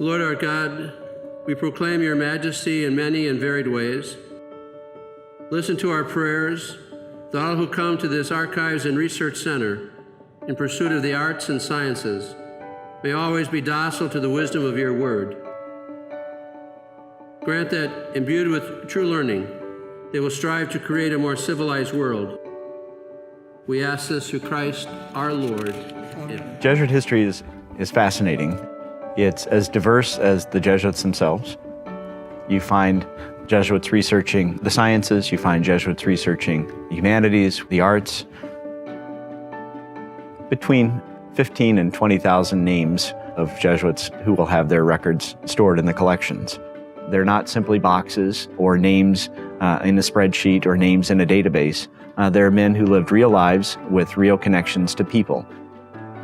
Lord our God, we proclaim your majesty in many and varied ways. Listen to our prayers, that all who come to this Archives and Research Center in pursuit of the arts and sciences may always be docile to the wisdom of your word. Grant that, imbued with true learning, they will strive to create a more civilized world. We ask this through Christ our Lord. Amen. Jesuit history is fascinating. It's as diverse as the Jesuits themselves. You find Jesuits researching the sciences, you find Jesuits researching the humanities, the arts. Between 15 and 20,000 names of Jesuits who will have their records stored in the collections. They're not simply boxes or names in a spreadsheet or names in a database. They're men who lived real lives with real connections to people.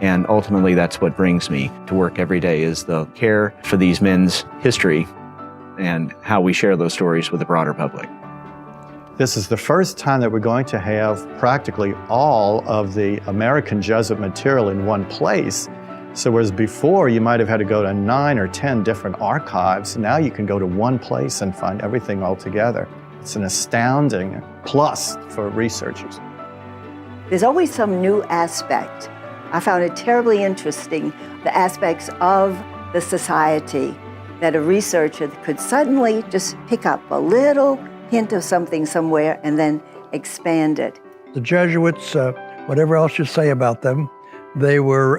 And ultimately, that's what brings me to work every day, is the care for these men's history and how we share those stories with the broader public. This is the first time that we're going to have practically all of the American Jesuit material in one place. So whereas before you might have had to go to 9 or 10 different archives, now you can go to one place and find everything all together. It's an astounding plus for researchers. There's always some new aspect. I found it terribly interesting, the aspects of the society that a researcher could suddenly just pick up a little hint of something somewhere and then expand it. The Jesuits, whatever else you say about them, they were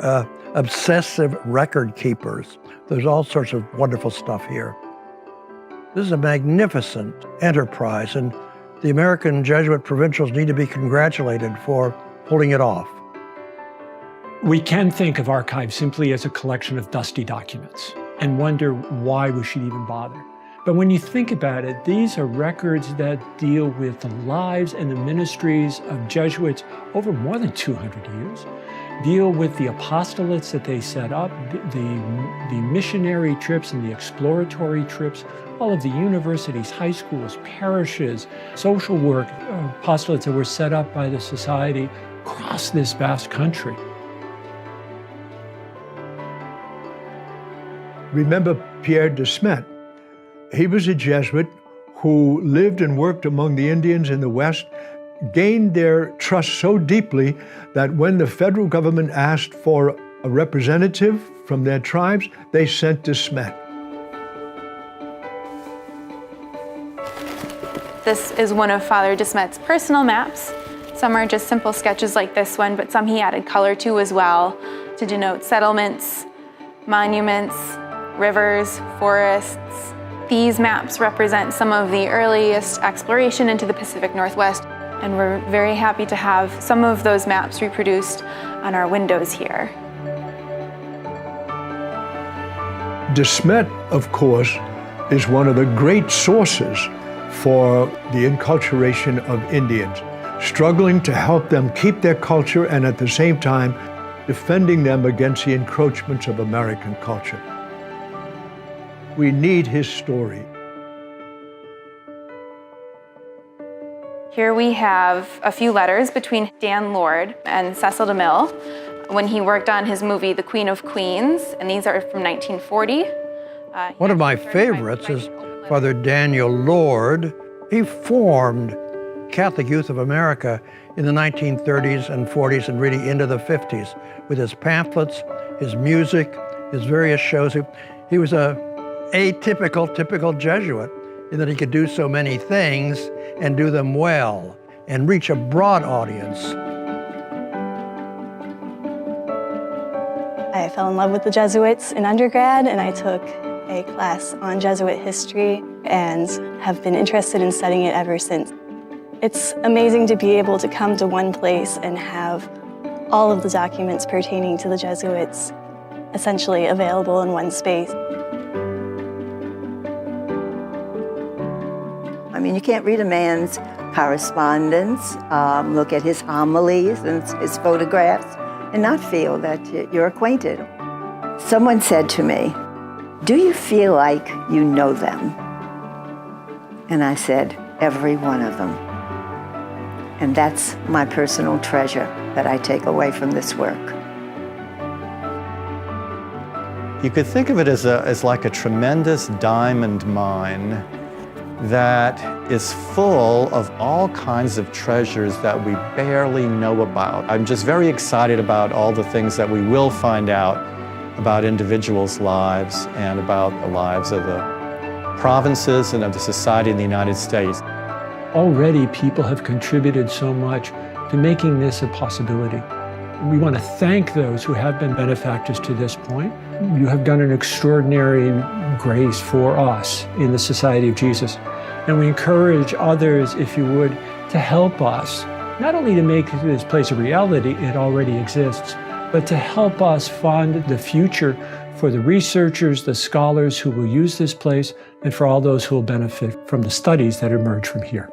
obsessive record keepers. There's all sorts of wonderful stuff here. This is a magnificent enterprise, and the American Jesuit provincials need to be congratulated for pulling it off. We can think of archives simply as a collection of dusty documents and wonder why we should even bother. But when you think about it, these are records that deal with the lives and the ministries of Jesuits over more than 200 years, deal with the apostolates that they set up, the missionary trips and the exploratory trips, all of the universities, high schools, parishes, social work, apostolates that were set up by the society across this vast country. Remember Pierre de Smet. He was a Jesuit who lived and worked among the Indians in the West, gained their trust so deeply that when the federal government asked for a representative from their tribes, they sent de Smet. This is one of Father de Smet's personal maps. Some are just simple sketches like this one, but some he added color to as well to denote settlements, monuments, rivers, forests. These maps represent some of the earliest exploration into the Pacific Northwest, and we're very happy to have some of those maps reproduced on our windows here. De Smet, of course, is one of the great sources for the enculturation of Indians, struggling to help them keep their culture and at the same time defending them against the encroachments of American culture. We need his story. Here we have a few letters between Dan Lord and Cecil DeMille when he worked on his movie, The Queen of Queens, and these are from 1940. One of my favorites is Father Daniel Lord. He formed Catholic Youth of America in the 1930s and 40s and really into the 50s with his pamphlets, his music, his various shows. He was a typical Jesuit in that he could do so many things and do them well and reach a broad audience. I fell in love with the Jesuits in undergrad, and I took a class on Jesuit history and have been interested in studying it ever since. It's amazing to be able to come to one place and have all of the documents pertaining to the Jesuits essentially available in one space. I mean, you can't read a man's correspondence, look at his homilies and his photographs, and not feel that you're acquainted. Someone said to me, "Do you feel like you know them?" And I said, "Every one of them." And that's my personal treasure that I take away from this work. You could think of it as like a tremendous diamond mine that is full of all kinds of treasures that we barely know about. I'm just very excited about all the things that we will find out about individuals' lives and about the lives of the provinces and of the society in the United States. Already people have contributed so much to making this a possibility. We want to thank those who have been benefactors to this point. You have done an extraordinary grace for us in the Society of Jesus. And we encourage others, if you would, to help us, not only to make this place a reality, it already exists, but to help us fund the future for the researchers, the scholars who will use this place, and for all those who will benefit from the studies that emerge from here.